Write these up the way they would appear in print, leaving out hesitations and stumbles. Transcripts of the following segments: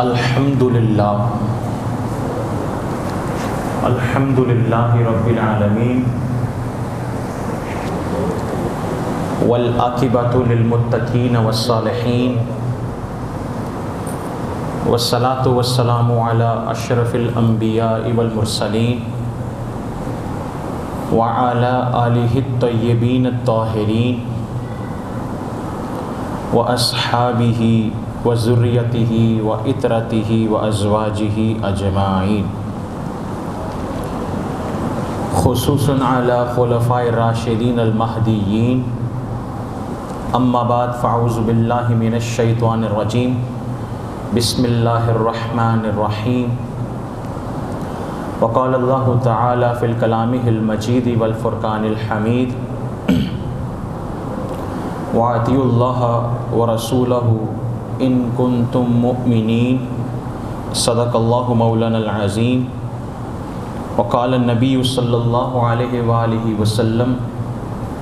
الحمد للہ رب العالمین والعاقبۃ للمتقین والصالحین والصلاۃ والسلام علی اشرف الانبیاء والمرسلین وعلی آلہ الطیبین الطاہرین واصحابہ وذریتہ وعطرتہ وازواجہ اجمعین، خصوصاً علی خلفاء الراشدین المہدیین. اما بعد فاعوذ باللہ من الشیطان الرجیم. بسم اللہ الرحمن الرحیم. وقال اللہ تعالی فی الکلامہ المجید والفرقان الحمید. وَأَطِيعُوا اللَّهَ وَرَسُولَهُ إِن كُنتُم مُؤْمِنِينَ. صدق اللہ مولانا العظیم. وقال النبی صلی اللہ علیہ وآلہ وسلم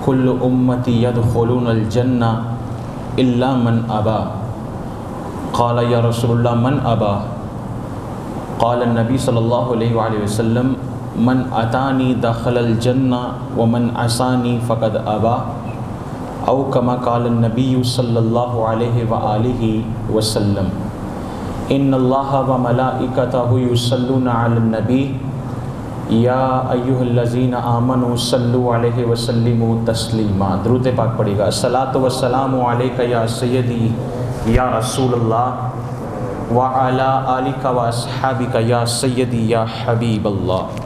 كل أمتي يدخلون الجنة إلا من أبى. قال یا رسول اللہ من أبى؟ قال النبی صلی اللہ علیہ وآلہ وسلم من أتاني دخل الجنة ومن عصاني فقد أبى. او کما قال النبی صلی اللہ علیہ وآلہ وسلم ان اللہ وملائکتہ یصلون علی النبی یا ایھا الذین آمنوا صلوا علیہ وسلموا تسلیما. درود پاک پڑھے گا. الصلاۃ والسلام علیک یا سیدی یا رسول اللہ وعلی آلک واصحابک یا سیدی یا حبیب اللہ.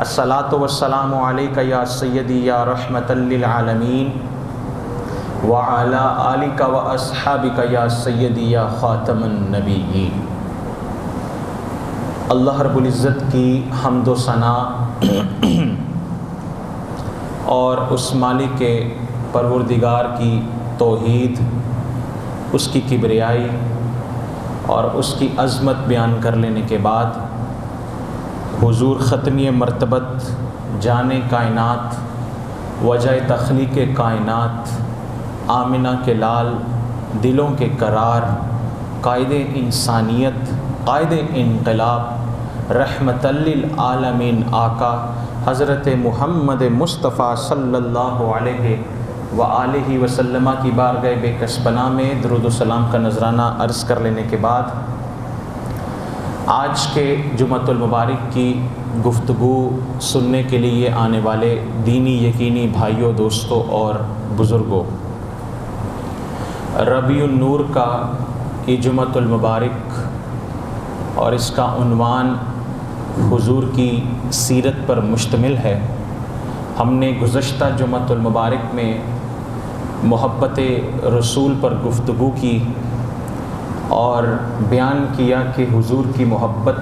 الصلاۃ والسلام علیک یا سیدی یا رحمۃ للعالمین وعلی آلک واصحابک یا سیدی یا خاتم النبیین. اللہ رب العزت کی حمد و ثنا اور اس مالک کے پروردگار کی توحید، اس کی کبریائی اور اس کی عظمت بیان کر لینے کے بعد حضور ختمی مرتبت جان کائنات، وجہ تخلیق کائنات، آمنہ کے لال، دلوں کے قرار، قائد انسانیت، قائد انقلاب، رحمت للعالمین آقا حضرت محمد مصطفیٰ صلی اللہ علیہ وآلہ وسلم کی بارگاہ بے کس پناہ میں درود و سلام کا نذرانہ عرض کر لینے کے بعد آج کے جمعۃ المبارک کی گفتگو سننے کے لیے آنے والے دینی یقینی بھائیوں، دوستوں اور بزرگوں، ربیع النور کا یہ جمعۃ المبارک اور اس کا عنوان حضور کی سیرت پر مشتمل ہے. ہم نے گزشتہ جمعۃ المبارک میں محبت رسول پر گفتگو کی اور بیان کیا کہ حضور کی محبت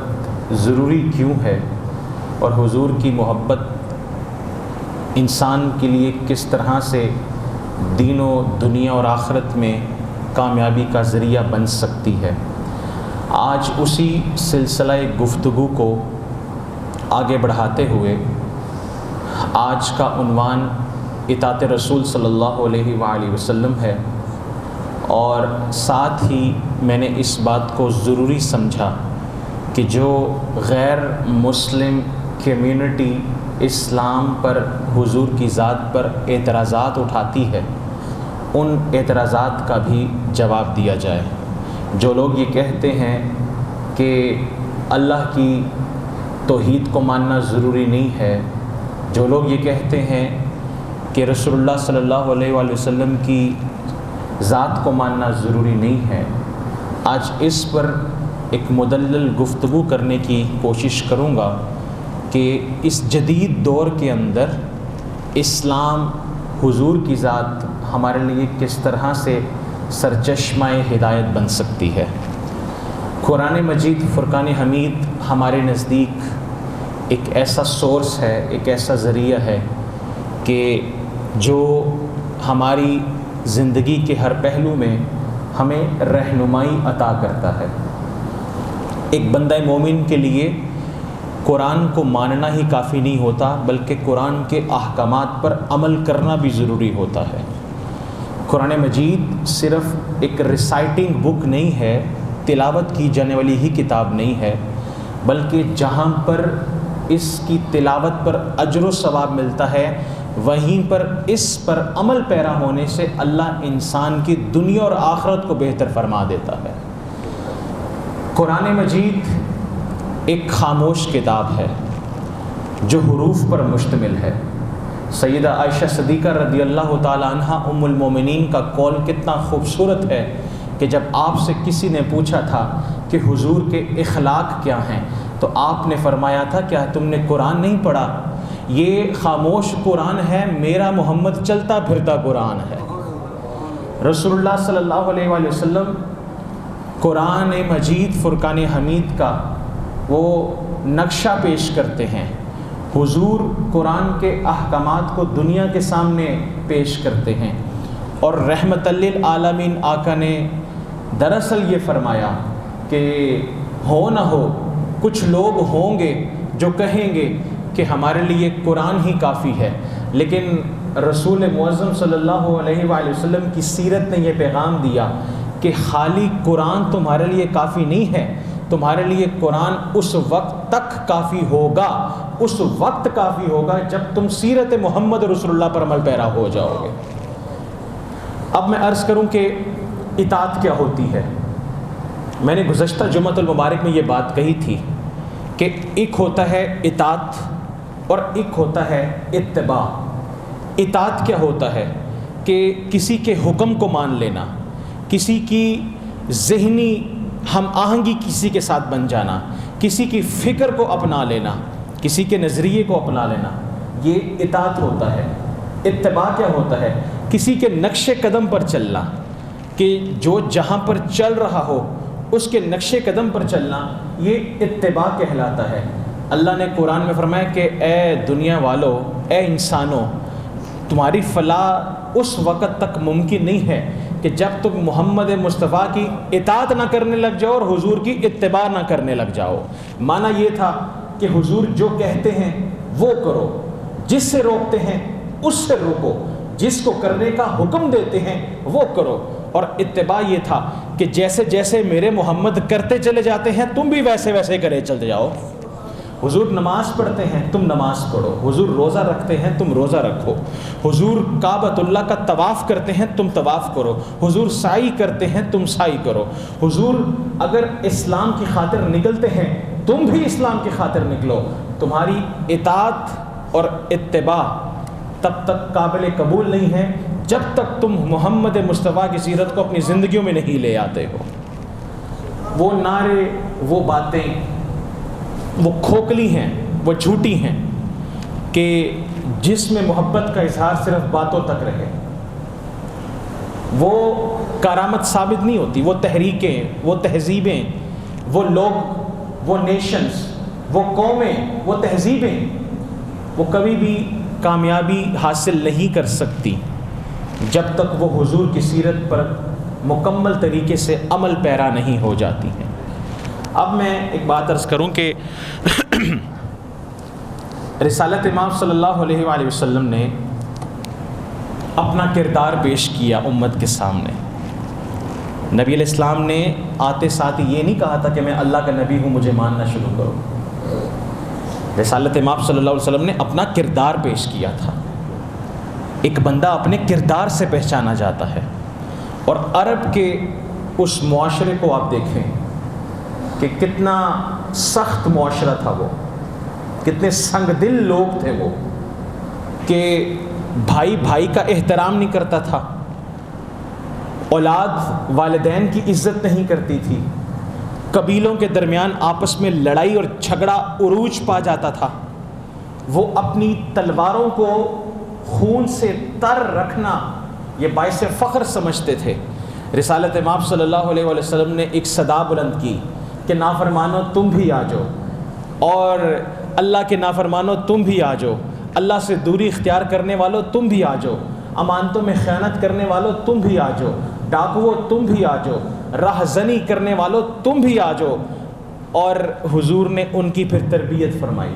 ضروری کیوں ہے اور حضور کی محبت انسان کے لیے کس طرح سے دین و دنیا اور آخرت میں کامیابی کا ذریعہ بن سکتی ہے. آج اسی سلسلہ گفتگو کو آگے بڑھاتے ہوئے آج کا عنوان اطاعت رسول صلی اللہ علیہ وآلہ وسلم ہے، اور ساتھ ہی میں نے اس بات کو ضروری سمجھا کہ جو غیر مسلم کمیونٹی اسلام پر، حضور کی ذات پر اعتراضات اٹھاتی ہے، ان اعتراضات کا بھی جواب دیا جائے. جو لوگ یہ کہتے ہیں کہ اللہ کی توحید کو ماننا ضروری نہیں ہے، جو لوگ یہ کہتے ہیں کہ رسول اللہ صلی اللہ علیہ وآلہ وسلم کی ذات کو ماننا ضروری نہیں ہے، آج اس پر ایک مدلل گفتگو کرنے کی کوشش کروں گا کہ اس جدید دور کے اندر اسلام، حضور کی ذات ہمارے لیے کس طرح سے سرچشمہ ہدایت بن سکتی ہے. قرآن مجید فرقان حمید ہمارے نزدیک ایک ایسا سورس ہے، ایک ایسا ذریعہ ہے کہ جو ہماری زندگی کے ہر پہلو میں ہمیں رہنمائی عطا کرتا ہے. ایک بندہ مومن کے لیے قرآن کو ماننا ہی کافی نہیں ہوتا، بلکہ قرآن کے احکامات پر عمل کرنا بھی ضروری ہوتا ہے. قرآن مجید صرف ایک ریسائٹنگ بک نہیں ہے، تلاوت کی جانے والی ہی کتاب نہیں ہے، بلکہ جہاں پر اس کی تلاوت پر اجر و ثواب ملتا ہے، وہیں پر اس پر عمل پیرا ہونے سے اللہ انسان کی دنیا اور آخرت کو بہتر فرما دیتا ہے۔ قرآن مجید ایک خاموش کتاب ہے جو حروف پر مشتمل ہے۔ سیدہ عائشہ صدیقہ رضی اللہ تعالی عنہ ام المومنین کا قول کتنا خوبصورت ہے کہ جب آپ سے کسی نے پوچھا تھا کہ حضور کے اخلاق کیا ہیں تو آپ نے فرمایا تھا کیا تم نے قرآن نہیں پڑھا؟ یہ خاموش قرآن ہے، میرا محمد چلتا پھرتا قرآن ہے۔ رسول اللہ صلی اللہ علیہ وآلہ وسلم قرآن مجید فرقان حمید کا وہ نقشہ پیش کرتے ہیں۔ حضور قرآن کے احکامات کو دنیا کے سامنے پیش کرتے ہیں، اور رحمت للعالمین آقا نے دراصل یہ فرمایا کہ ہو نہ ہو کچھ لوگ ہوں گے جو کہیں گے کہ ہمارے لیے قرآن ہی کافی ہے، لیکن رسول معظم صلی اللہ علیہ وآلہ وسلم کی سیرت نے یہ پیغام دیا کہ خالی قرآن تمہارے لیے کافی نہیں ہے، تمہارے لیے قرآن اس وقت تک کافی ہوگا، اس وقت کافی ہوگا جب تم سیرت محمد رسول اللہ پر عمل پیرا ہو جاؤ گے۔ اب میں عرض کروں کہ اطاعت کیا ہوتی ہے۔ میں نے گزشتہ جمعۃ المبارک میں یہ بات کہی تھی کہ ایک ہوتا ہے اطاعت اور ایک ہوتا ہے اتباع۔ اطاعت کیا ہوتا ہے کہ کسی کے حکم کو مان لینا، کسی کی ذہنی ہم آہنگی کسی کے ساتھ بن جانا، کسی کی فکر کو اپنا لینا، کسی کے نظریے کو اپنا لینا، یہ اطاعت ہوتا ہے۔ اتباع کیا ہوتا ہے؟ کسی کے نقش قدم پر چلنا، کہ جو جہاں پر چل رہا ہو اس کے نقش قدم پر چلنا، یہ اتباع کہلاتا ہے۔ اللہ نے قرآن میں فرمایا کہ اے دنیا والو، اے انسانوں، تمہاری فلاح اس وقت تک ممکن نہیں ہے کہ جب تم محمد مصطفیٰ کی اطاعت نہ کرنے لگ جاؤ اور حضور کی اتباع نہ کرنے لگ جاؤ۔ معنی یہ تھا کہ حضور جو کہتے ہیں وہ کرو، جس سے روکتے ہیں اس سے روکو، جس کو کرنے کا حکم دیتے ہیں وہ کرو۔ اور اتباع یہ تھا کہ جیسے جیسے میرے محمد کرتے چلے جاتے ہیں تم بھی ویسے ویسے کرے چلتے جاؤ۔ حضور نماز پڑھتے ہیں تم نماز پڑھو، حضور روزہ رکھتے ہیں تم روزہ رکھو، حضور کعبۃ اللہ کا طواف کرتے ہیں تم طواف کرو، حضور سعی کرتے ہیں تم سعی کرو، حضور اگر اسلام کی خاطر نکلتے ہیں تم بھی اسلام کی خاطر نکلو۔ تمہاری اطاعت اور اتباع تب تک قابل قبول نہیں ہے جب تک تم محمد مصطفیٰ کی سیرت کو اپنی زندگیوں میں نہیں لے آتے ہو۔ وہ نعرے، وہ باتیں، وہ کھوکھلی ہیں، وہ جھوٹی ہیں کہ جس میں محبت کا اظہار صرف باتوں تک رہے، وہ کرامت ثابت نہیں ہوتی۔ وہ تحریکیں، وہ تہذیبیں، وہ لوگ، وہ نیشنز، وہ قومیں، وہ تہذیبیں، وہ کبھی بھی کامیابی حاصل نہیں کر سکتی جب تک وہ حضور کی سیرت پر مکمل طریقے سے عمل پیرا نہیں ہو جاتی ہیں۔ اب میں ایک بات عرض کروں کہ رسالت امام صلی اللہ علیہ وآلہ وسلم نے اپنا کردار پیش کیا امت کے سامنے۔ نبی علیہ السلام نے آتے ساتھ یہ نہیں کہا تھا کہ میں اللہ کا نبی ہوں مجھے ماننا شروع کرو۔ رسالت امام صلی اللہ علیہ وسلم نے اپنا کردار پیش کیا تھا۔ ایک بندہ اپنے کردار سے پہچانا جاتا ہے، اور عرب کے اس معاشرے کو آپ دیکھیں کہ کتنا سخت معاشرہ تھا، وہ کتنے سنگ دل لوگ تھے، وہ کہ بھائی بھائی کا احترام نہیں کرتا تھا، اولاد والدین کی عزت نہیں کرتی تھی، قبیلوں کے درمیان آپس میں لڑائی اور جھگڑا عروج پا جاتا تھا۔ وہ اپنی تلواروں کو خون سے تر رکھنا یہ باعث فخر سمجھتے تھے۔ رسالت امام صلی اللہ علیہ وسلم نے ایک صدا بلند کی کہ نافرمانو تم بھی آ جاؤ، اور اللہ کے نافرمانو تم بھی آ جاؤ، اللہ سے دوری اختیار کرنے والو تم بھی آ جاؤ، امانتوں میں خیانت کرنے والو تم بھی آ جاؤ، ڈاکوؤ تم بھی آ جاؤ، راہزنی کرنے والو تم بھی آ جاؤ۔ اور حضور نے ان کی پھر تربیت فرمائی،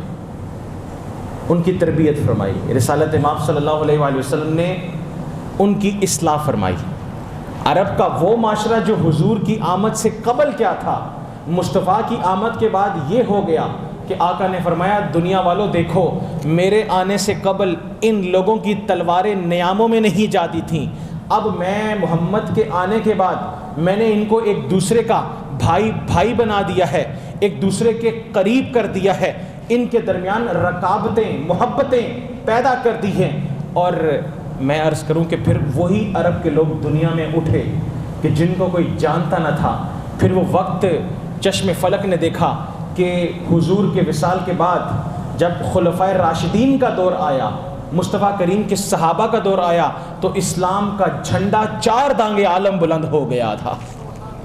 ان کی تربیت فرمائی۔ رسالت امام صلی اللہ علیہ وآلہ وسلم نے ان کی اصلاح فرمائی۔ عرب کا وہ معاشرہ جو حضور کی آمد سے قبل کیا تھا، مصطفیٰ کی آمد کے بعد یہ ہو گیا کہ آقا نے فرمایا دنیا والوں دیکھو، میرے آنے سے قبل ان لوگوں کی تلواریں نیاموں میں نہیں جاتی تھیں، اب میں محمد کے آنے کے بعد میں نے ان کو ایک دوسرے کا بھائی بنا دیا ہے، ایک دوسرے کے قریب کر دیا ہے، ان کے درمیان رقابتیں محبتیں پیدا کر دی ہیں۔ اور میں عرض کروں کہ پھر وہی عرب کے لوگ دنیا میں اٹھے کہ جن کو کوئی جانتا نہ تھا۔ پھر وہ وقت چشم فلک نے دیکھا کہ حضور کے وصال کے بعد جب خلفائے راشدین کا دور آیا، مصطفیٰ کریم کے صحابہ کا دور آیا، تو اسلام کا جھنڈا 4 دانگے عالم بلند ہو گیا تھا۔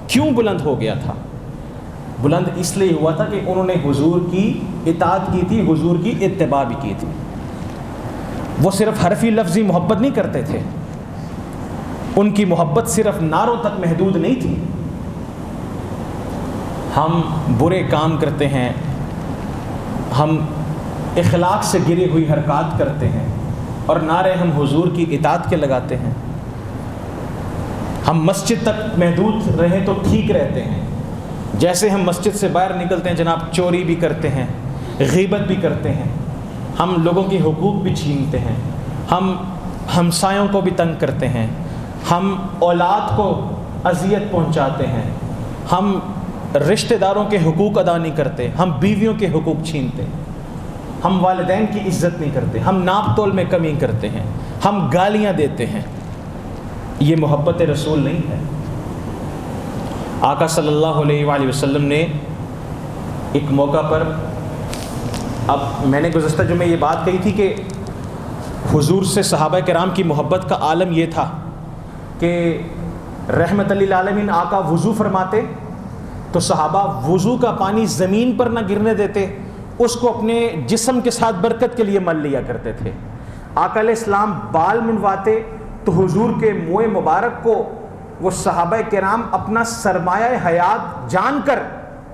کیوں بلند ہو گیا تھا؟ بلند اس لیے ہوا تھا کہ انہوں نے حضور کی اطاعت کی تھی، حضور کی اتباع بھی کی تھی۔ وہ صرف حرفی لفظی محبت نہیں کرتے تھے، ان کی محبت صرف نعروں تک محدود نہیں تھی۔ ہم برے کام کرتے ہیں، ہم اخلاق سے گری ہوئی حرکات کرتے ہیں، اور نعرے ہم حضور کی اطاعت کے لگاتے ہیں۔ ہم مسجد تک محدود رہیں تو ٹھیک رہتے ہیں، جیسے ہم مسجد سے باہر نکلتے ہیں جناب چوری بھی کرتے ہیں، غیبت بھی کرتے ہیں، ہم لوگوں کے حقوق بھی چھینتے ہیں، ہم ہمسایوں کو بھی تنگ کرتے ہیں، ہم اولاد کو اذیت پہنچاتے ہیں، ہم رشتہ داروں کے حقوق ادا نہیں کرتے، ہم بیویوں کے حقوق چھینتے ہیں، ہم والدین کی عزت نہیں کرتے، ہم ناپ تول میں کمی کرتے ہیں، ہم گالیاں دیتے ہیں۔ یہ محبت رسول نہیں ہے۔ آقا صلی اللہ علیہ وآلہ وسلم نے ایک موقع پر، اب میں نے گزشتہ جمعے یہ بات کہی تھی کہ حضور سے صحابہ کرام کی محبت کا عالم یہ تھا کہ رحمت للعالمین آقا وضو فرماتے تو صحابہ وضو کا پانی زمین پر نہ گرنے دیتے، اس کو اپنے جسم کے ساتھ برکت کے لیے مل لیا کرتے تھے۔ آقا علیہ السلام بال منڈواتے تو حضور کے منہ مبارک کو وہ صحابہ کرام اپنا سرمایہ حیات جان کر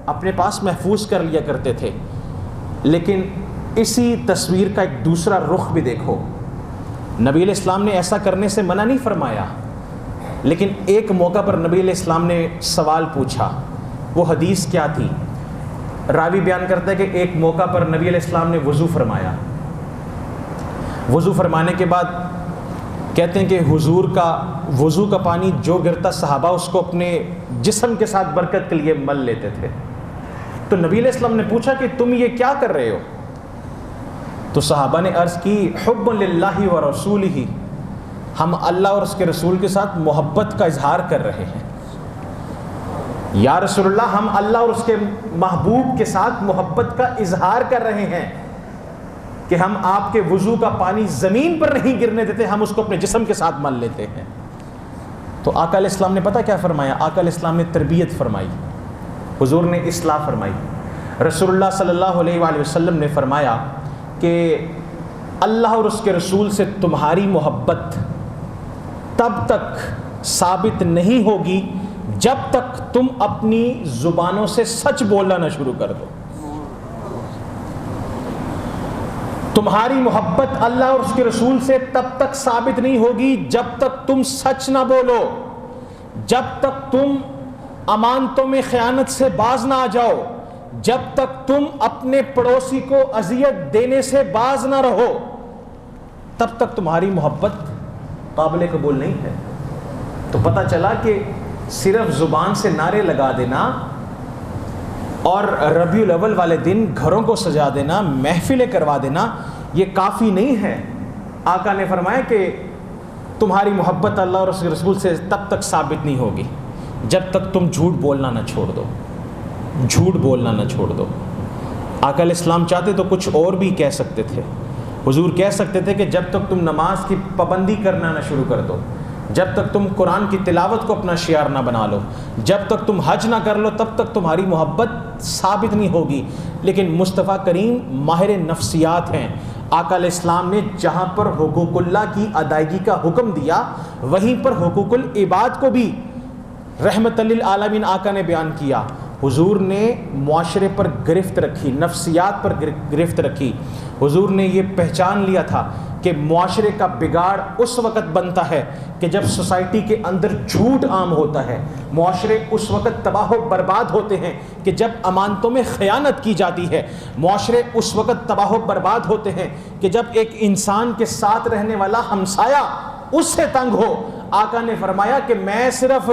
اپنے پاس محفوظ کر لیا کرتے تھے۔ لیکن اسی تصویر کا ایک دوسرا رخ بھی دیکھو، نبی علیہ السلام نے ایسا کرنے سے منع نہیں فرمایا، لیکن ایک موقع پر نبی علیہ السلام نے سوال پوچھا۔ وہ حدیث کیا تھی؟ راوی بیان کرتا ہے کہ ایک موقع پر نبی علیہ السلام نے وضو فرمایا، وضو فرمانے کے بعد کہتے ہیں کہ حضور کا وضو کا پانی جو گرتا صحابہ اس کو اپنے جسم کے ساتھ برکت کے لیے مل لیتے تھے۔ تو نبی علیہ السلام نے پوچھا کہ تم یہ کیا کر رہے ہو؟ تو صحابہ نے عرض کی حب للہ و رسولہ، ہم اللہ اور اس کے رسول کے ساتھ محبت کا اظہار کر رہے ہیں۔ یا رسول اللہ، ہم اللہ اور اس کے محبوب کے ساتھ محبت کا اظہار کر رہے ہیں کہ ہم آپ کے وضو کا پانی زمین پر نہیں گرنے دیتے، ہم اس کو اپنے جسم کے ساتھ مل لیتے ہیں۔ تو آقا علیہ السلام نے پتہ کیا فرمایا؟ آقا علیہ السلام نے تربیت فرمائی، حضور نے اصلاح فرمائی۔ رسول اللہ صلی اللہ علیہ وآلہ وسلم نے فرمایا کہ اللہ اور اس کے رسول سے تمہاری محبت تب تک ثابت نہیں ہوگی جب تک تم اپنی زبانوں سے سچ بولنا نہ شروع کر دو۔ تمہاری محبت اللہ اور اس کے رسول سے تب تک ثابت نہیں ہوگی جب تک تم سچ نہ بولو، جب تک تم امانتوں میں خیانت سے باز نہ آ جاؤ، جب تک تم اپنے پڑوسی کو اذیت دینے سے باز نہ رہو، تب تک تمہاری محبت قابل قبول نہیں ہے۔ تو پتہ چلا کہ صرف زبان سے نعرے لگا دینا اور ربیع الاول والے دن گھروں کو سجا دینا، محفلیں کروا دینا، یہ کافی نہیں ہے۔ آقا نے فرمایا کہ تمہاری محبت اللہ اور اس کے رسول سے تب تک ثابت نہیں ہوگی جب تک تم جھوٹ بولنا نہ چھوڑ دو، جھوٹ بولنا نہ چھوڑ دو۔ آقا علیہ السلام چاہتے تو کچھ اور بھی کہہ سکتے تھے، حضور کہہ سکتے تھے کہ جب تک تم نماز کی پابندی کرنا نہ شروع کر دو، جب تک تم قرآن کی تلاوت کو اپنا شعار نہ بنا لو، جب تک تم حج نہ کر لو، تب تک تمہاری محبت ثابت نہیں ہوگی۔ لیکن مصطفیٰ کریم ماہر نفسیات ہیں، آقا علیہ السلام نے جہاں پر حقوق اللہ کی ادائیگی کا حکم دیا، وہیں پر حقوق العباد کو بھی رحمت للعالمین آقا نے بیان کیا۔ حضور نے معاشرے پر گرفت رکھی، نفسیات پر گرفت رکھی۔ حضور نے یہ پہچان لیا تھا کہ معاشرے کا بگاڑ اس وقت بنتا ہے کہ جب سوسائٹی کے اندر جھوٹ عام ہوتا ہے، معاشرے اس وقت تباہ و برباد ہوتے ہیں کہ جب امانتوں میں خیانت کی جاتی ہے، معاشرے اس وقت تباہ و برباد ہوتے ہیں کہ جب ایک انسان کے ساتھ رہنے والا ہمسایہ اس سے تنگ ہو۔ آقا نے فرمایا کہ میں صرف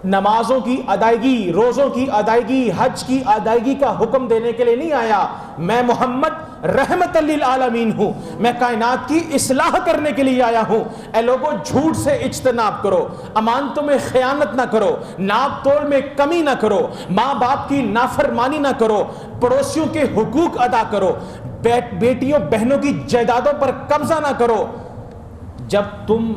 نمازوں کی ادائیگی، روزوں کی ادائیگی، حج کی ادائیگی کا حکم دینے کے لیے نہیں آیا، میں محمد رحمت للعالمین ہوں، میں کائنات کی اصلاح کرنے کے لیے آیا ہوں۔ اے لوگوں، جھوٹ سے اجتناب کرو، امانتوں میں خیانت نہ کرو، ناپ توڑ میں کمی نہ کرو، ماں باپ کی نافرمانی نہ کرو، پڑوسیوں کے حقوق ادا کرو، بیٹیوں بہنوں کی جائیدادوں پر قبضہ نہ کرو۔ جب تم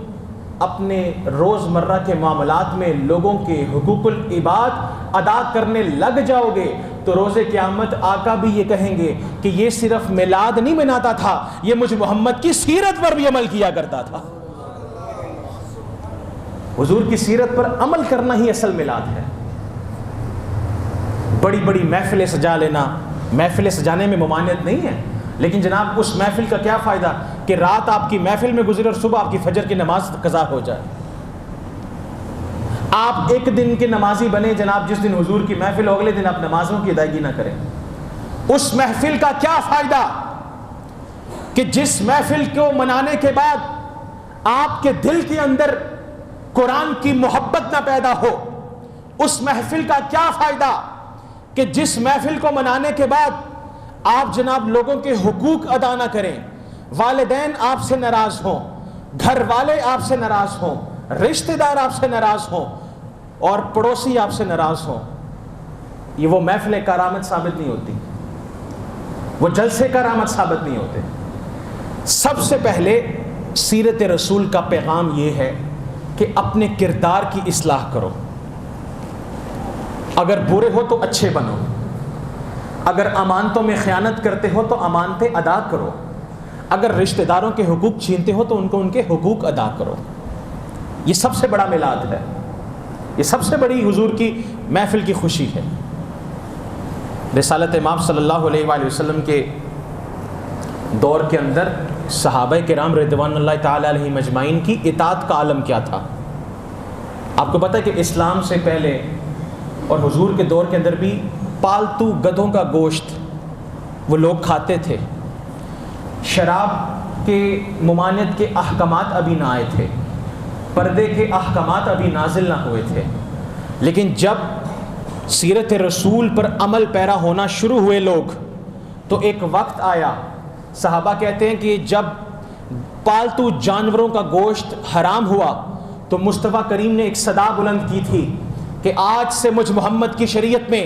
اپنے روزمرہ کے معاملات میں لوگوں کے حقوق العباد ادا کرنے لگ جاؤ گے تو روز قیامت آقا بھی یہ کہیں گے کہ یہ صرف میلاد نہیں مناتا تھا، یہ مجھ محمد کی سیرت پر بھی عمل کیا کرتا تھا۔ حضور کی سیرت پر عمل کرنا ہی اصل میلاد ہے۔ بڑی بڑی محفلیں سجا لینا، محفلیں سجانے میں ممانعت نہیں ہے، لیکن جناب اس محفل کا کیا فائدہ کہ رات آپ کی محفل میں گزرے اور صبح آپ کی فجر کی نماز قضا ہو جائے۔ آپ ایک دن کے نمازی بنے جناب، جس دن حضور کی محفل ہو اگلے دن آپ نمازوں کی ادائیگی نہ کریں۔ اس محفل کا کیا فائدہ کہ جس محفل کو منانے کے بعد آپ کے دل کے اندر قرآن کی محبت نہ پیدا ہو۔ اس محفل کا کیا فائدہ کہ جس محفل کو منانے کے بعد آپ جناب لوگوں کے حقوق ادا نہ کریں، والدین آپ سے ناراض ہوں، گھر والے آپ سے ناراض ہوں، رشتہ دار آپ سے ناراض ہوں اور پڑوسی آپ سے ناراض ہوں۔ یہ وہ محفل کرامت ثابت نہیں ہوتی، وہ جلسے کرامت ثابت نہیں ہوتے۔ سب سے پہلے سیرت رسول کا پیغام یہ ہے کہ اپنے کردار کی اصلاح کرو۔ اگر برے ہو تو اچھے بنو، اگر امانتوں میں خیانت کرتے ہو تو امانتیں ادا کرو، اگر رشتہ داروں کے حقوق چھینتے ہو تو ان کے حقوق ادا کرو۔ یہ سب سے بڑا میلاد ہے، یہ سب سے بڑی حضور کی محفل کی خوشی ہے۔ رسالت امام صلی اللہ علیہ وآلہ وسلم کے دور کے اندر صحابہ کرام رضوان اللہ تعالی علیہم اجمعین کی اطاعت کا عالم کیا تھا؟ آپ کو پتہ ہے کہ اسلام سے پہلے اور حضور کے دور کے اندر بھی پالتو گدھوں کا گوشت وہ لوگ کھاتے تھے۔ شراب کے ممانعت کے احکامات ابھی نہ آئے تھے، پردے کے احکامات ابھی نازل نہ ہوئے تھے، لیکن جب سیرت رسول پر عمل پیرا ہونا شروع ہوئے لوگ تو ایک وقت آیا، صحابہ کہتے ہیں کہ جب پالتو جانوروں کا گوشت حرام ہوا تو مصطفیٰ کریم نے ایک صدا بلند کی تھی کہ آج سے مجھ محمد کی شریعت میں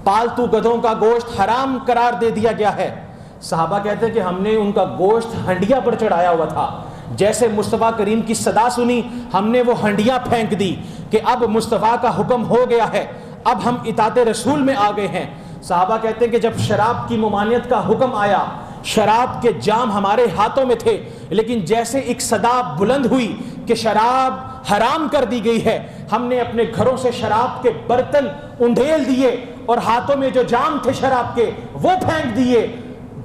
پالتو گدھوں کا گوشت حرام قرار دے دیا گیا ہے۔ صحابہ کہتے ہیں کہ ہم نے ان کا گوشت ہنڈیا پر چڑھایا ہوا تھا، جیسے مصطفیٰ کریم کی صدا سنی ہم نے وہ ہنڈیا پھینک دی کہ اب مصطفیٰ کا حکم ہو گیا ہے، اب ہم اطاعت رسول میں آ گئے ہیں۔ صحابہ کہتے ہیں کہ جب شراب کی ممانعت کا حکم آیا، شراب کے جام ہمارے ہاتھوں میں تھے، لیکن جیسے ایک صدا بلند ہوئی کہ شراب حرام کر دی گئی ہے، ہم نے اپنے گھروں سے شراب کے برتن انڈھیل دیے اور ہاتھوں میں جو جام تھے شراب کے وہ پھینک دیے۔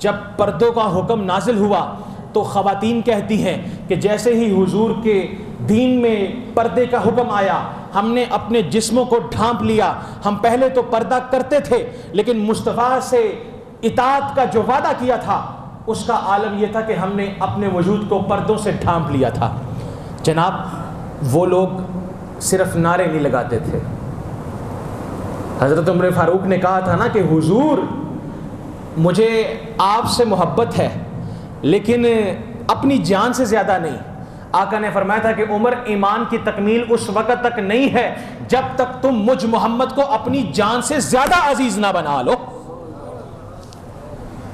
جب پردوں کا حکم نازل ہوا تو خواتین کہتی ہیں کہ جیسے ہی حضور کے دین میں پردے کا حکم آیا ہم نے اپنے جسموں کو ڈھانپ لیا۔ ہم پہلے تو پردہ کرتے تھے لیکن مصطفیٰ سے اطاعت کا جو وعدہ کیا تھا اس کا عالم یہ تھا کہ ہم نے اپنے وجود کو پردوں سے ڈھانپ لیا تھا۔ جناب وہ لوگ صرف نعرے نہیں لگاتے تھے۔ حضرت عمر فاروق نے کہا تھا نا کہ حضور مجھے آپ سے محبت ہے لیکن اپنی جان سے زیادہ نہیں۔ آقا نے فرمایا تھا کہ عمر ایمان کی تکمیل اس وقت تک نہیں ہے جب تک تم مجھ محمد کو اپنی جان سے زیادہ عزیز نہ بنا لو۔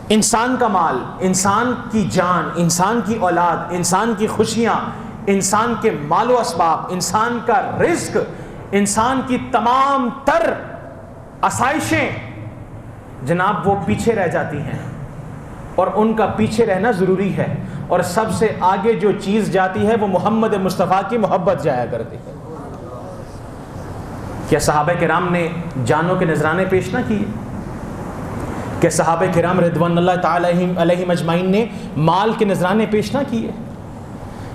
انسان کا مال، انسان کی جان، انسان کی اولاد، انسان کی خوشیاں، انسان کے مال و اسباب، انسان کا رزق، انسان کی تمام تر آسائشیں جناب وہ پیچھے رہ جاتی ہیں اور ان کا پیچھے رہنا ضروری ہے، اور سب سے آگے جو چیز جاتی ہے وہ محمد مصطفیٰ کی محبت جایا کرتی ہے۔ کیا صحابہ کرام نے جانوں کے نذرانے پیش نہ کیے کہ کہ صحابہ کرام رضوان اللہ تعالی علیہم اجمعین نے مال کے نذرانے پیش نہ کیے؟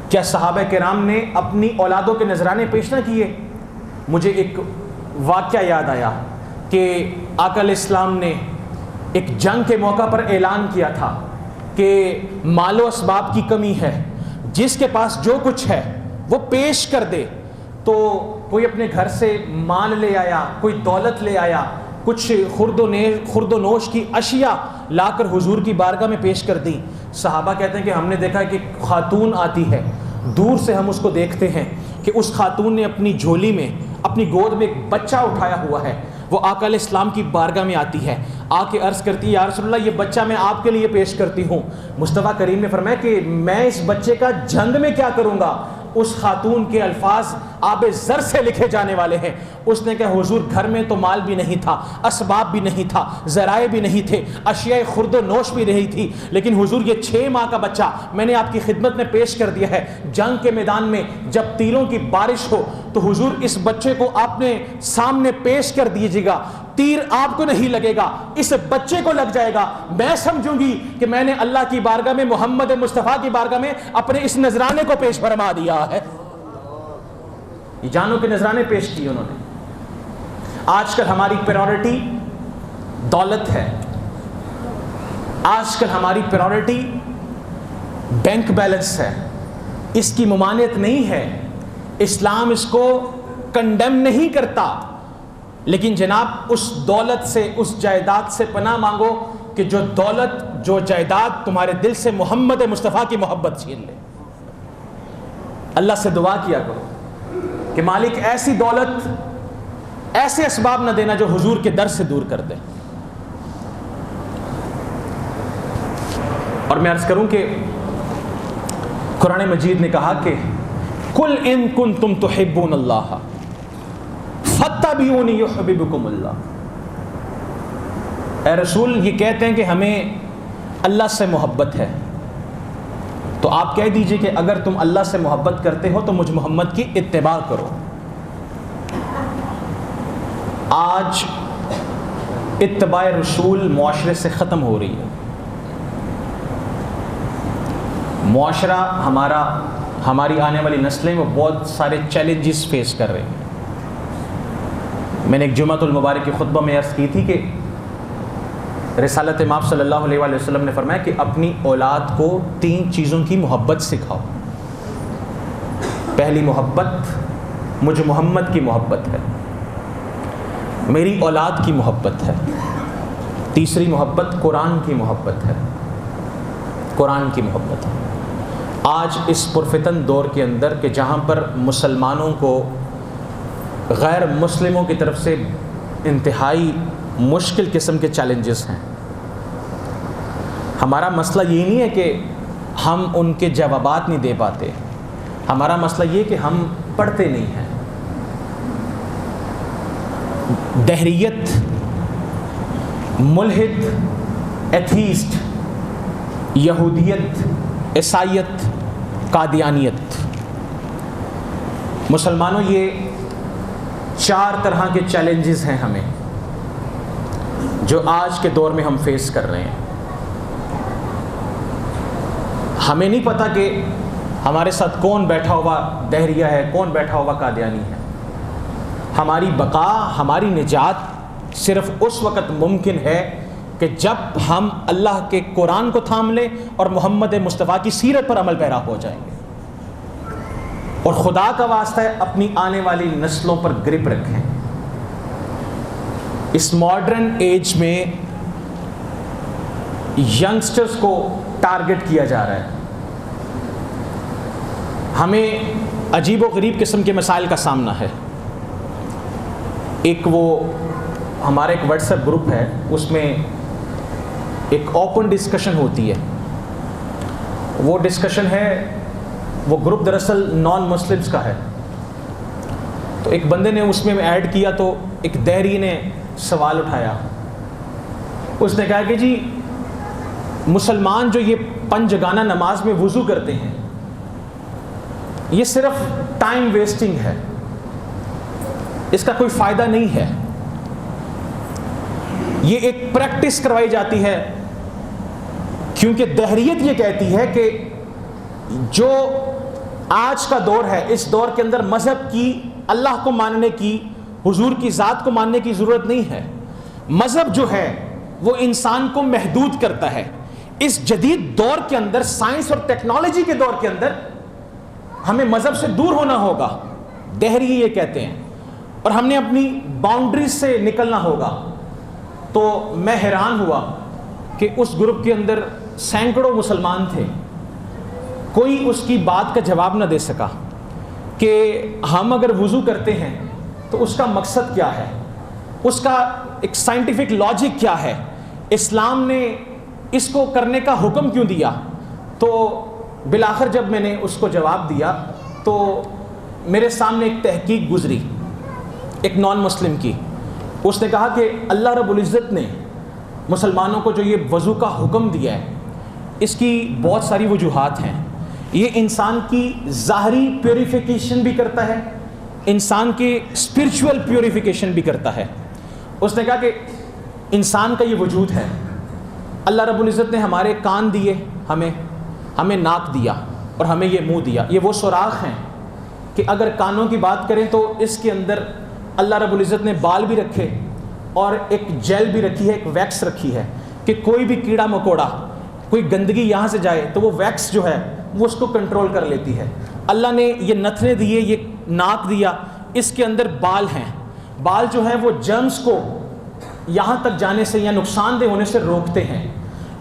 کیا صحابہ کرام نے اپنی اولادوں کے نذرانے پیش نہ کیے؟ مجھے ایک واقعہ یاد آیا کہ آقا علیہ السلام نے ایک جنگ کے موقع پر اعلان کیا تھا کہ مال و اسباب کی کمی ہے، جس کے پاس جو کچھ ہے وہ پیش کر دے۔ تو کوئی اپنے گھر سے مال لے آیا، کوئی دولت لے آیا، کچھ خرد و نوش کی اشیاء لا کر حضور کی بارگاہ میں پیش کر دیں۔ صحابہ کہتے ہیں کہ ہم نے دیکھا کہ خاتون آتی ہے، دور سے ہم اس کو دیکھتے ہیں کہ اس خاتون نے اپنی جھولی میں، اپنی گود میں ایک بچہ اٹھایا ہوا ہے، وہ آقا علیہ السلام کی بارگاہ میں آتی ہے، آ کے عرض کرتی ہے یا رسول اللہ یہ بچہ میں آپ کے لیے پیش کرتی ہوں۔ مصطفیٰ کریم نے فرمایا کہ میں اس بچے کا جنگ میں کیا کروں گا؟ اس خاتون کے الفاظ آب زر سے لکھے جانے والے ہیں۔ اس نے کہا حضور گھر میں تو مال بھی نہیں تھا، اسباب بھی نہیں تھا، ذرائع بھی نہیں تھے، اشیاء خرد و نوش بھی نہیں تھی، لیکن حضور یہ 6 ماہ کا بچہ میں نے آپ کی خدمت میں پیش کر دیا ہے۔ جنگ کے میدان میں جب تیروں کی بارش ہو تو حضور اس بچے کو آپ نے سامنے پیش کر دیجیے گا، تیر آپ کو نہیں لگے گا، اس بچے کو لگ جائے گا، میں سمجھوں گی کہ میں نے اللہ کی بارگاہ میں، محمد مصطفیٰ کی بارگاہ میں اپنے اس نذرانے کو پیش فرما دیا ہے۔ یہ جانوں کے نذرانے پیش کیے انہوں نے۔ آج کل ہماری پرائورٹی دولت ہے، آج کل ہماری پرائورٹی بینک بیلنس ہے، اس کی ممانعت نہیں ہے، اسلام اس کو کنڈیم نہیں کرتا، لیکن جناب اس دولت سے، اس جائیداد سے پناہ مانگو کہ جو دولت، جو جائیداد تمہارے دل سے محمد مصطفیٰ کی محبت چھین لے۔ اللہ سے دعا کیا کرو کہ مالک ایسی دولت، ایسے اسباب نہ دینا جو حضور کے در سے دور کر دے۔ اور میں عرض کروں کہ قرآن مجید نے کہا کہ قُلْ إِن كُنتُمْ تُحِبُّونَ اللَّهَ فَاتَّبِعُونِي يُحْبِبْكُمُ اللَّهُ۔ اے رسول یہ کہتے ہیں کہ ہمیں اللہ سے محبت ہے، تو آپ کہہ دیجئے کہ اگر تم اللہ سے محبت کرتے ہو تو مجھ محمد کی اتباع کرو۔ آج اتباع رسول معاشرے سے ختم ہو رہی ہے۔ معاشرہ ہماری آنے والی نسلیں وہ بہت سارے چیلنجز فیس کر رہے ہیں۔ میں نے ایک جمعۃ المبارک کی خطبہ میں عرض کی تھی کہ رسالت مآب صلی اللہ علیہ وآلہ وسلم نے فرمایا کہ اپنی اولاد کو 3 چیزوں کی محبت سکھاؤ۔ پہلی محبت مجھ محمد کی محبت ہے، میری اولاد کی محبت ہے۔ تیسری محبت قرآن کی محبت ہے، قرآن کی محبت ہے۔ آج اس پرفتن دور کے اندر کہ جہاں پر مسلمانوں کو غیر مسلموں کی طرف سے انتہائی مشکل قسم کے چیلنجز ہیں، ہمارا مسئلہ یہ نہیں ہے کہ ہم ان کے جوابات نہیں دے پاتے، ہمارا مسئلہ یہ کہ ہم پڑھتے نہیں ہیں۔ دہریت، ملحد، ایتھیسٹ، یہودیت، عیسائیت، قادیانیت، مسلمانوں یہ 4 طرح کے چیلنجز ہیں ہمیں، جو آج کے دور میں ہم فیس کر رہے ہیں۔ ہمیں نہیں پتہ کہ ہمارے ساتھ کون بیٹھا ہوا دہریہ ہے، کون بیٹھا ہوا قادیانی ہے۔ ہماری بقا، ہماری نجات صرف اس وقت ممکن ہے کہ جب ہم اللہ کے قرآن کو تھام لیں اور محمد مصطفیٰ کی سیرت پر عمل پیرا ہو جائیں گے۔ اور خدا کا واسطہ ہے اپنی آنے والی نسلوں پر گرپ رکھیں۔ اس ماڈرن ایج میں ینگسٹرز کو ٹارگٹ کیا جا رہا ہے۔ ہمیں عجیب و غریب قسم کے مسائل کا سامنا ہے۔ ایک وہ ہمارا ایک واٹس ایپ گروپ ہے، اس میں ایک اوپن ڈسکشن ہوتی ہے۔ وہ ڈسکشن ہے، وہ گروپ دراصل نان مسلمز کا ہے۔ تو ایک بندے نے اس میں ایڈ کیا تو ایک دہری نے سوال اٹھایا، اس نے کہا کہ جی مسلمان جو یہ 5 جگانہ نماز میں وضو کرتے ہیں، یہ صرف ٹائم ویسٹنگ ہے، اس کا کوئی فائدہ نہیں ہے۔ یہ ایک پریکٹس کروائی جاتی ہے، کیونکہ دہریت یہ کہتی ہے کہ جو آج کا دور ہے، اس دور کے اندر مذہب کی، اللہ کو ماننے کی، حضور کی ذات کو ماننے کی ضرورت نہیں ہے۔ مذہب جو ہے وہ انسان کو محدود کرتا ہے۔ اس جدید دور کے اندر، سائنس اور ٹیکنالوجی کے دور کے اندر، ہمیں مذہب سے دور ہونا ہوگا، دہری یہ کہتے ہیں، اور ہم نے اپنی باؤنڈریز سے نکلنا ہوگا۔ تو میں حیران ہوا کہ اس گروپ کے اندر سینکڑوں مسلمان تھے، کوئی اس کی بات کا جواب نہ دے سکا کہ ہم اگر وضو کرتے ہیں تو اس کا مقصد کیا ہے، اس کا ایک سائنٹیفک لاجک کیا ہے، اسلام نے اس کو کرنے کا حکم کیوں دیا۔ تو بالآخر جب میں نے اس کو جواب دیا تو میرے سامنے ایک تحقیق گزری ایک نان مسلم کی۔ اس نے کہا کہ اللہ رب العزت نے مسلمانوں کو جو یہ وضو کا حکم دیا ہے، اس کی بہت ساری وجوہات ہیں۔ یہ انسان کی ظاہری پیوریفیکیشن بھی کرتا ہے، انسان کی اسپرچول پیوریفیکیشن بھی کرتا ہے۔ اس نے کہا کہ انسان کا یہ وجود ہے، اللہ رب العزت نے ہمارے کان دیے، ہمیں ناک دیا، اور ہمیں یہ منہ دیا۔ یہ وہ سوراخ ہیں کہ اگر کانوں کی بات کریں تو اس کے اندر اللہ رب العزت نے بال بھی رکھے اور ایک جیل بھی رکھی ہے، ایک ویکس رکھی ہے کہ کوئی بھی کیڑا مکوڑا، کوئی گندگی یہاں سے جائے تو وہ ویکس جو ہے وہ اس کو کنٹرول کر لیتی ہے۔ اللہ نے یہ نتھنے دیے، یہ ناک دیا، اس کے اندر بال ہیں۔ بال جو ہیں وہ جرمز کو یہاں تک جانے سے یا نقصان دہ ہونے سے روکتے ہیں۔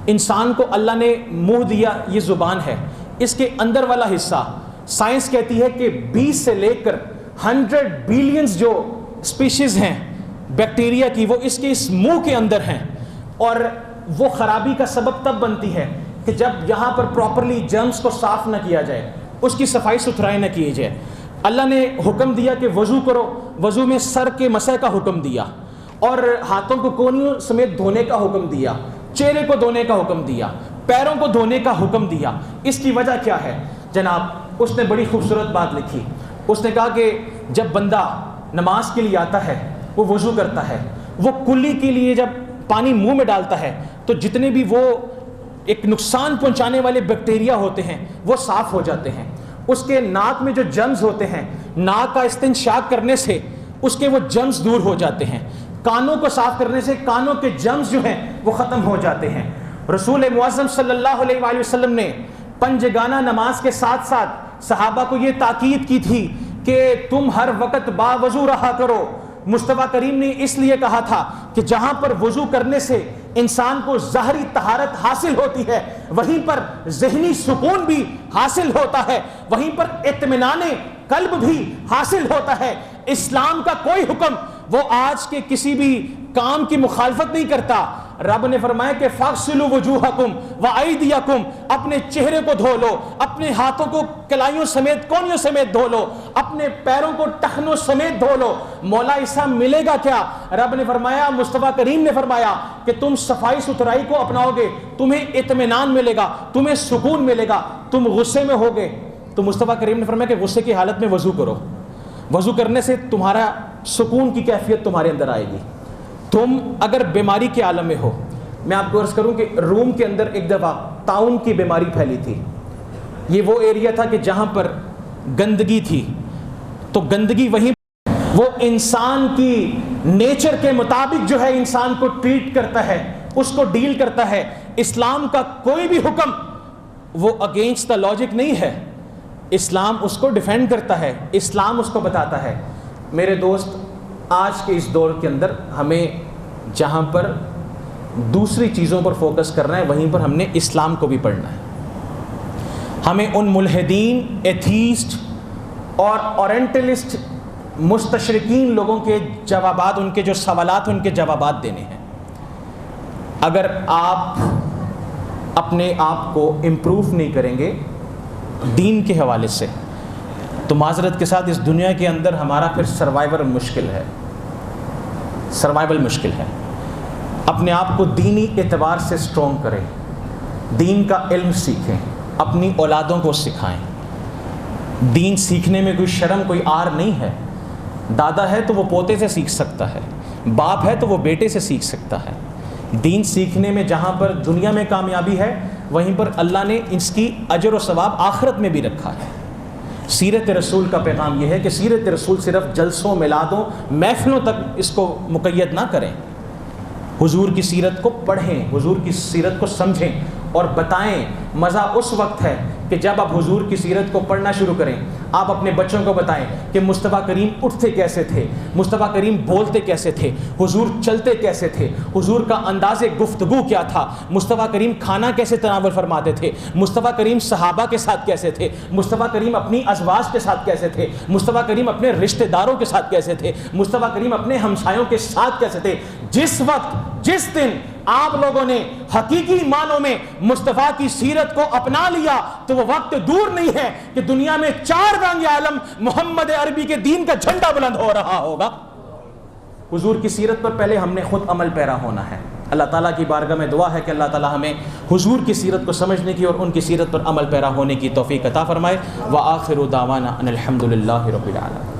انسان کو اللہ نے منہ دیا، یہ زبان ہے، اس کے اندر والا حصہ سائنس کہتی ہے کہ 20 سے لے کر 100 بلینز جو اسپیشیز ہیں بیکٹیریا کی، وہ اس کے اس منہ کے اندر ہیں، اور وہ خرابی کا سبب تب بنتی ہے کہ جب یہاں پر پراپرلی جرمز کو صاف نہ کیا جائے، اس کی صفائی ستھرائی نہ کی جائے۔ اللہ نے حکم دیا کہ وضو کرو، وضو میں سر کے مسح کا حکم دیا، اور ہاتھوں کو کونیوں سمیت دھونے کا حکم دیا، چہرے کو دھونے کا حکم دیا، پیروں کو دھونے کا حکم دیا۔ اس کی وجہ کیا ہے جناب؟ اس نے بڑی خوبصورت بات لکھی۔ اس نے کہا کہ جب بندہ نماز کے لیے آتا ہے، وہ وضو کرتا ہے، وہ کلی کے لیے جب پانی منہ میں ڈالتا ہے تو جتنے بھی وہ ایک نقصان پہنچانے والے بیکٹیریا ہوتے ہیں وہ صاف ہو جاتے ہیں۔ اس کے ناک میں جو جرمز ہوتے ہیں، ناک کا استنشاق کرنے سے اس کے وہ جرمز دور ہو جاتے ہیں۔ کانوں کو صاف کرنے سے کانوں کے جرمز جو ہیں وہ ختم ہو جاتے ہیں۔ رسول معظم صلی اللہ علیہ وآلہ وسلم نے پنجگانہ نماز کے ساتھ ساتھ صحابہ کو یہ تاکید کی تھی کہ تم ہر وقت باوضو رہا کرو۔ مصطفیٰ کریم نے اس لیے کہا تھا کہ جہاں پر وضو کرنے سے انسان کو ظاہری طہارت حاصل ہوتی ہے، وہیں پر ذہنی سکون بھی حاصل ہوتا ہے، وہیں پر اطمینان قلب بھی حاصل ہوتا ہے۔ اسلام کا کوئی حکم وہ آج کے کسی بھی کام کی مخالفت نہیں کرتا۔ رب نے فرمایا کہ فاغسلوا وجوہکم وایدیکم، اپنے چہرے کو دھو لو، اپنے ہاتھوں کو کلائیوں سمیت کونیوں سمیت دھو لو، اپنے پیروں کو ٹخنوں سمیت دھو لو۔ مولا عیسیٰ ملے گا کیا؟ رب نے فرمایا، مصطفیٰ کریم نے فرمایا کہ تم صفائی ستھرائی کو اپناؤ گے، تمہیں اطمینان ملے گا، تمہیں سکون ملے گا۔ تم غصے میں ہوگے تو مصطفیٰ کریم نے فرمایا کہ غصے کی حالت میں وضو کرو، وضو کرنے سے تمہارا سکون کی کیفیت تمہارے اندر آئے گی۔ تم اگر بیماری کے عالم میں ہو، میں آپ کو عرض کروں کہ روم کے اندر ایک دفعہ طاعون کی بیماری پھیلی تھی۔ یہ وہ ایریا تھا کہ جہاں پر گندگی تھی، تو گندگی وہیں وہ انسان کی نیچر کے مطابق جو ہے انسان کو ٹریٹ کرتا ہے، اس کو ڈیل کرتا ہے۔ اسلام کا کوئی بھی حکم وہ اگینسٹ دا لاجک نہیں ہے، اسلام اس کو ڈیفینڈ کرتا ہے، اسلام اس کو بتاتا ہے۔ میرے دوست، آج کے اس دور کے اندر ہمیں جہاں پر دوسری چیزوں پر فوکس کرنا ہے، وہیں پر ہم نے اسلام کو بھی پڑھنا ہے۔ ہمیں ان ملحدین، ایتھیسٹ اور اورینٹلسٹ مستشرقین لوگوں کے جوابات، ان کے جو سوالات ہیں ان کے جوابات دینے ہیں۔ اگر آپ اپنے آپ کو امپروو نہیں کریں گے دین کے حوالے سے تو معذرت کے ساتھ اس دنیا کے اندر ہمارا پھر سروائیول مشکل ہے، سروائیول مشکل ہے۔ اپنے آپ کو دینی اعتبار سے سٹرونگ کریں، دین کا علم سیکھیں، اپنی اولادوں کو سکھائیں۔ دین سیکھنے میں کوئی شرم، کوئی آر نہیں ہے۔ دادا ہے تو وہ پوتے سے سیکھ سکتا ہے، باپ ہے تو وہ بیٹے سے سیکھ سکتا ہے. دین سیکھنے میں جہاں پر دنیا میں کامیابی ہے وہیں پر اللہ نے اس کی اجر و ثواب آخرت میں بھی رکھا ہے. سیرت رسول کا پیغام یہ ہے کہ سیرت رسول صرف جلسوں میلادوں محفلوں تک اس کو مقید نہ کریں. حضور کی سیرت کو پڑھیں, حضور کی سیرت کو سمجھیں اور بتائیں. مزہ اس وقت ہے کہ جب آپ حضور کی سیرت کو پڑھنا شروع کریں, آپ اپنے بچوں کو بتائیں کہ مصطفیٰ کریم اٹھتے کیسے تھے, مصطفیٰ کریم بولتے کیسے تھے, حضور چلتے کیسے تھے, حضور کا انداز گفتگو کیا تھا, مصطفیٰ کریم کھانا کیسے تناول فرماتے تھے, مصطفیٰ کریم صحابہ کے ساتھ کیسے تھے, مصطفیٰ کریم اپنی ازواج کے ساتھ کیسے تھے, مصطفیٰ کریم اپنے رشتہ داروں کے ساتھ کیسے تھے, مصطفیٰ کریم اپنے ہمسایوں کے ساتھ کیسے تھے. جس وقت جس دن آپ لوگوں نے حقیقی معنوں میں مصطفیٰ کی سیرت کو اپنا لیا تو وہ وقت دور نہیں ہے کہ دنیا میں 4 رنگ عالم محمد عربی کے دین کا جھنڈا بلند ہو رہا ہوگا. حضور کی سیرت پر پہلے ہم نے خود عمل پیرا ہونا ہے. اللہ تعالیٰ کی بارگاہ میں دعا ہے کہ اللہ تعالیٰ ہمیں حضور کی سیرت کو سمجھنے کی اور ان کی سیرت پر عمل پیرا ہونے کی توفیق عطا فرمائے. وآخر دعوانا ان الحمد للہ رب العالمین.